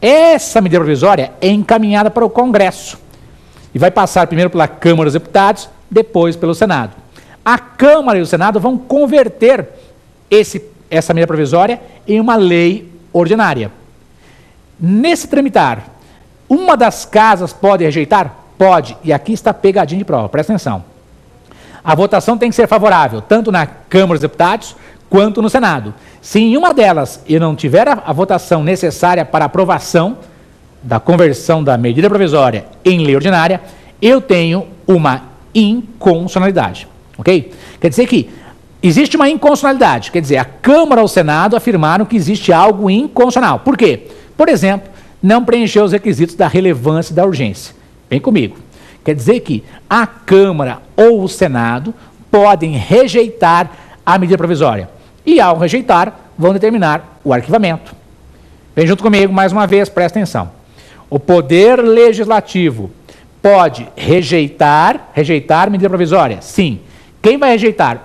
Essa medida provisória é encaminhada para o Congresso e vai passar primeiro pela Câmara dos Deputados, depois pelo Senado. A Câmara e o Senado vão converter essa medida provisória em uma lei ordinária. Nesse tramitar, uma das casas pode rejeitar? Pode, e aqui está a pegadinha de prova, presta atenção. A votação tem que ser favorável, tanto na Câmara dos Deputados, quanto no Senado. Se em uma delas eu não tiver a votação necessária para aprovação da conversão da medida provisória em lei ordinária, eu tenho uma inconstitucionalidade, ok? Quer dizer que existe uma inconstitucionalidade, quer dizer, a Câmara ou o Senado afirmaram que existe algo inconstitucional. Por quê? Por exemplo, não preencheu os requisitos da relevância e da urgência. Vem comigo. Quer dizer que a Câmara ou o Senado podem rejeitar a medida provisória. E, ao rejeitar, vão determinar o arquivamento. Vem junto comigo, mais uma vez, presta atenção. O Poder Legislativo pode rejeitar a medida provisória? Sim. Quem vai rejeitar?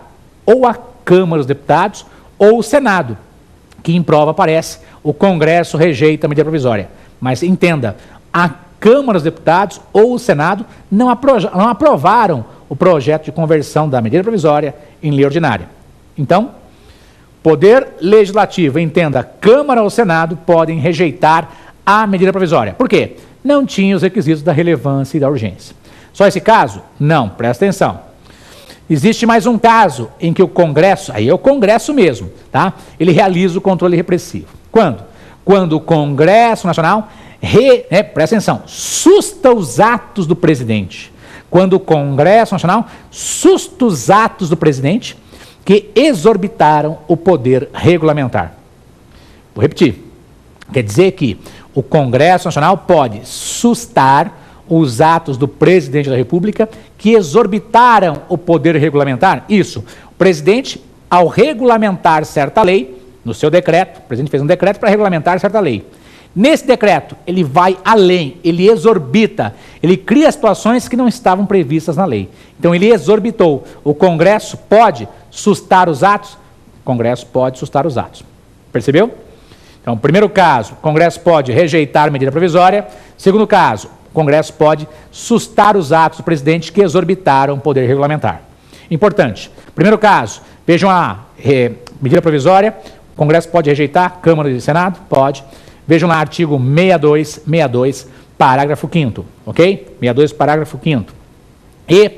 Ou a Câmara dos Deputados ou o Senado, que em prova aparece, o Congresso rejeita a medida provisória. Mas entenda, a Câmara dos Deputados ou o Senado não aprovaram o projeto de conversão da medida provisória em lei ordinária. Então, Poder Legislativo, entenda, Câmara ou Senado podem rejeitar a medida provisória. Por quê? Não tinha os requisitos da relevância e da urgência. Só esse caso? Não, presta atenção. Existe mais um caso em que o Congresso, aí é o Congresso mesmo, tá? Ele realiza o controle repressivo. Quando? Quando o Congresso Nacional, presta atenção, susta os atos do presidente. Quando o Congresso Nacional susta os atos do presidente que exorbitaram o poder regulamentar. Vou repetir. Quer dizer que o Congresso Nacional pode sustar os atos do presidente da República que exorbitaram o poder regulamentar. Isso. O presidente, ao regulamentar certa lei, no seu decreto, o presidente fez um decreto para regulamentar certa lei. Nesse decreto, ele vai além, ele exorbita, ele cria situações que não estavam previstas na lei. Então, ele exorbitou. O Congresso pode sustar os atos? O Congresso pode sustar os atos. Percebeu? Então, primeiro caso, o Congresso pode rejeitar a medida provisória. Segundo caso, o Congresso pode sustar os atos do presidente que exorbitaram o poder regulamentar. Importante. Primeiro caso, vejam a medida provisória. O Congresso pode rejeitar, Câmara e Senado? Pode. Vejam lá, artigo 62, parágrafo 5º, ok? 62, parágrafo 5º. E,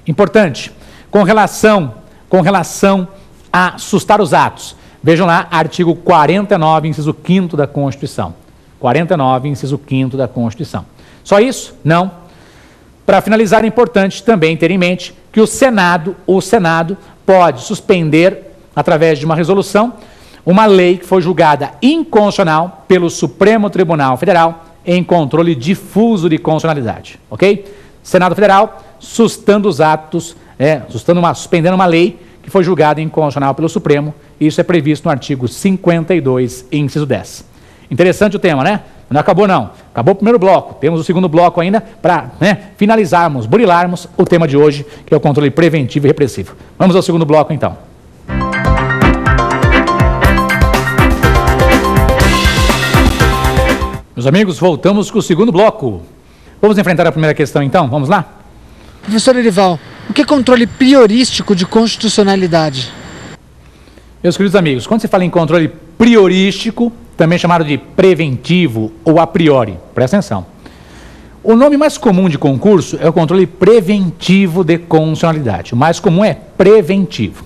importante, com relação a sustar os atos, vejam lá, artigo 49, inciso 5º da Constituição. 49, inciso 5º da Constituição. Só isso? Não. Para finalizar, é importante também ter em mente que o Senado pode suspender, através de uma resolução, uma lei que foi julgada inconstitucional pelo Supremo Tribunal Federal em controle difuso de constitucionalidade, ok? Senado Federal sustando os atos, suspendendo uma lei que foi julgada inconstitucional pelo Supremo, e isso é previsto no artigo 52, inciso 10. Interessante o tema, né? Não acabou não, acabou o primeiro bloco, temos o segundo bloco ainda para finalizarmos, burilarmos o tema de hoje, que é o controle preventivo e repressivo. Vamos ao segundo bloco então. Meus amigos, voltamos com o segundo bloco. Vamos enfrentar a primeira questão, então? Vamos lá? Professor Erival, o que é controle priorístico de constitucionalidade? Meus queridos amigos, quando se fala em controle priorístico, também chamado de preventivo ou a priori, presta atenção. O nome mais comum de concurso é o controle preventivo de constitucionalidade. O mais comum é preventivo.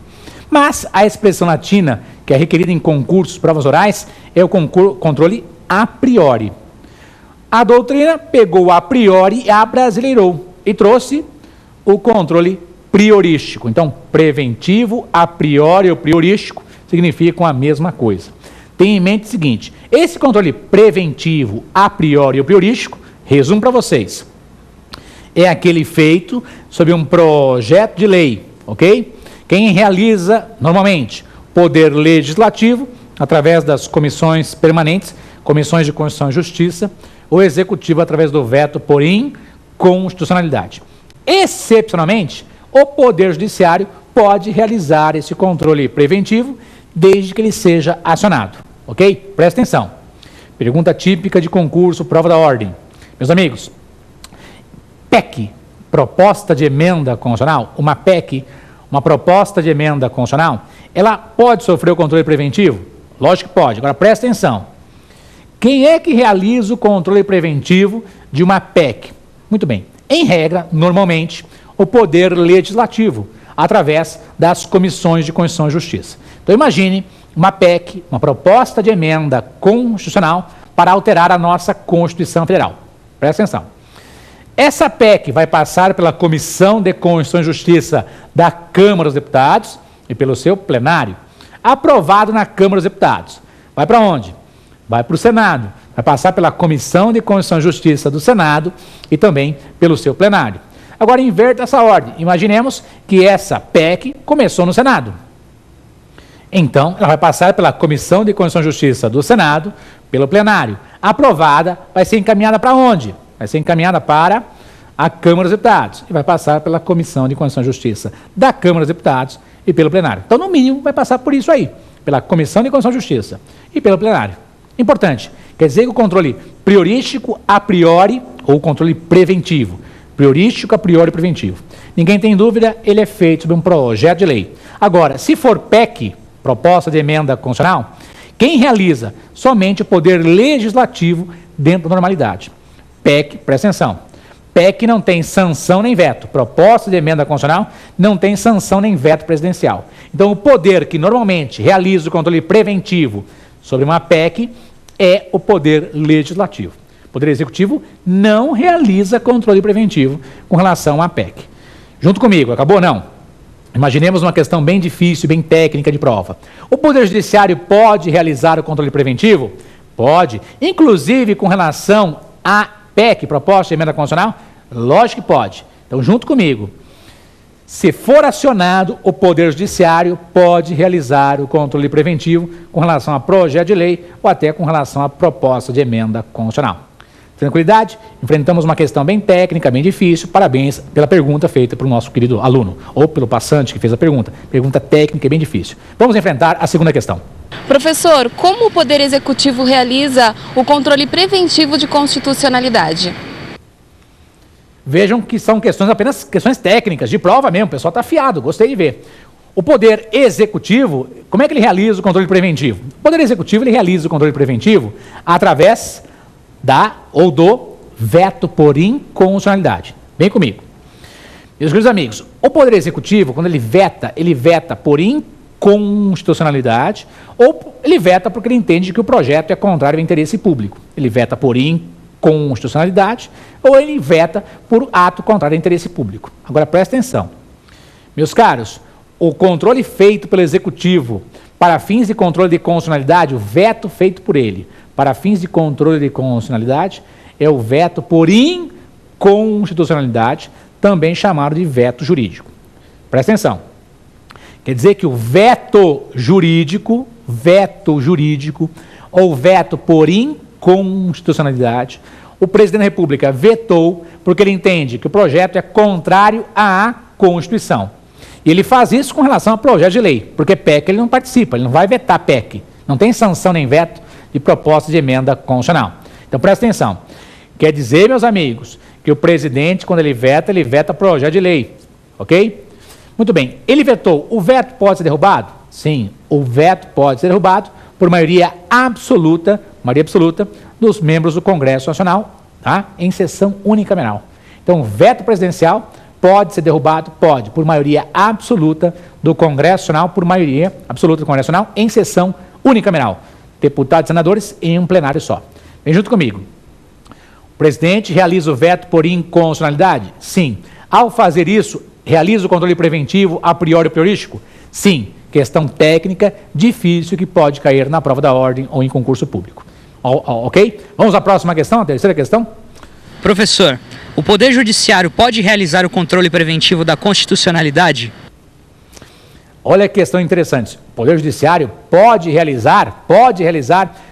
Mas a expressão latina, que é requerida em concursos, provas orais, é o controle a priori. A doutrina pegou a priori e abrasileirou e trouxe o controle priorístico. Então, preventivo, a priori ou priorístico significam a mesma coisa. Tenha em mente o seguinte, esse controle preventivo, a priori ou priorístico, resumo para vocês, é aquele feito sob um projeto de lei, ok? Quem realiza, normalmente, Poder Legislativo, através das comissões permanentes, comissões de Constituição e Justiça, o Executivo através do veto por inconstitucionalidade. Excepcionalmente, o Poder Judiciário pode realizar esse controle preventivo desde que ele seja acionado, ok? Presta atenção. Pergunta típica de concurso, prova da ordem. Meus amigos, PEC, proposta de emenda constitucional, uma PEC, uma proposta de emenda constitucional, ela pode sofrer o controle preventivo? Lógico que pode. Agora presta atenção. Quem é que realiza o controle preventivo de uma PEC? Muito bem. Em regra, normalmente, o Poder Legislativo, através das comissões de Constituição e Justiça. Então imagine uma PEC, uma proposta de emenda constitucional para alterar a nossa Constituição Federal. Presta atenção. Essa PEC vai passar pela Comissão de Constituição e Justiça da Câmara dos Deputados e pelo seu plenário. Aprovado na Câmara dos Deputados. Vai para onde? Vai para o Senado. Vai passar pela Comissão de Constituição e Justiça do Senado e também pelo seu plenário. Agora inverta essa ordem. Imaginemos que essa PEC começou no Senado. Então, ela vai passar pela Comissão de Constituição e Justiça do Senado, pelo plenário. Aprovada, vai ser encaminhada para onde? Vai ser encaminhada para a Câmara dos Deputados e vai passar pela Comissão de Constituição e Justiça da Câmara dos Deputados e pelo plenário. Então, no mínimo, vai passar por isso aí, pela Comissão de Constituição e Justiça e pelo plenário. Importante, quer dizer que o controle priorístico a priori ou controle preventivo. Priorístico a priori preventivo. Ninguém tem dúvida, ele é feito sob um projeto de lei. Agora, se for PEC, proposta de emenda constitucional, quem realiza? Somente o Poder Legislativo dentro da normalidade. PEC, presta atenção, PEC não tem sanção nem veto. Proposta de emenda constitucional não tem sanção nem veto presidencial. Então, o poder que normalmente realiza o controle preventivo sobre uma PEC é o Poder Legislativo. O Poder Executivo não realiza controle preventivo com relação à PEC. Junto comigo, acabou? Não. Imaginemos uma questão bem difícil, bem técnica de prova. O Poder Judiciário pode realizar o controle preventivo? Pode. Inclusive com relação à PEC, proposta de emenda constitucional? Lógico que pode. Então, junto comigo, se for acionado, o Poder Judiciário pode realizar o controle preventivo com relação a projeto de lei ou até com relação à proposta de emenda constitucional. Tranquilidade? Enfrentamos uma questão bem técnica, bem difícil. Parabéns pela pergunta feita pelo nosso querido aluno, ou pelo passante que fez a pergunta. Pergunta técnica e bem difícil. Vamos enfrentar a segunda questão. Professor, como o Poder Executivo realiza o controle preventivo de constitucionalidade? Vejam que são questões apenas questões técnicas, de prova mesmo, o pessoal está afiado, gostei de ver. O Poder Executivo, como é que ele realiza o controle preventivo? O Poder Executivo ele realiza o controle preventivo através do veto por inconstitucionalidade. Vem comigo. Meus queridos amigos, o Poder Executivo, quando ele veta por inconstitucionalidade ou ele veta porque ele entende que o projeto é contrário ao interesse público. Ele veta por inconstitucionalidade ou ele veta por ato contrário ao interesse público. Agora presta atenção. Meus caros, o controle feito pelo Executivo para fins de controle de constitucionalidade, o veto feito por ele para fins de controle de constitucionalidade é o veto por inconstitucionalidade, também chamado de veto jurídico. Presta atenção. Quer dizer que o veto jurídico ou veto por inconstitucionalidade, o presidente da República vetou porque ele entende que o projeto é contrário à Constituição. E ele faz isso com relação a projeto de lei, porque PEC ele não participa, ele não vai vetar PEC. Não tem sanção nem veto de proposta de emenda constitucional. Então, presta atenção. Quer dizer, meus amigos, que o presidente, quando ele veta projeto de lei. Ok? Muito bem. Ele vetou. O veto pode ser derrubado? Sim. O veto pode ser derrubado por maioria absoluta dos membros do Congresso Nacional, tá? Em sessão unicameral. Então, o veto presidencial pode ser derrubado? Pode, por maioria absoluta do Congresso Nacional, em sessão unicameral. Deputados e senadores em um plenário só. Vem junto comigo. O presidente realiza o veto por inconstitucionalidade? Sim. Ao fazer isso, realiza o controle preventivo a priori priorístico? Sim. Questão técnica, difícil, que pode cair na prova da ordem ou em concurso público. Ok? Vamos à próxima questão, a terceira questão? Professor, o Poder Judiciário pode realizar o controle preventivo da constitucionalidade? Olha que questão interessante. O Poder Judiciário pode realizar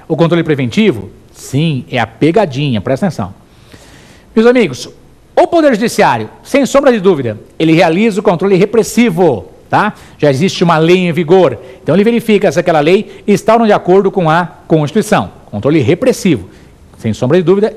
o controle preventivo? Sim, é a pegadinha, presta atenção. Meus amigos, o Poder Judiciário, sem sombra de dúvida, ele realiza o controle repressivo, tá? Já existe uma lei em vigor, então ele verifica se aquela lei está ou não de acordo com a Constituição. controle repressivo. Sem sombra de dúvida,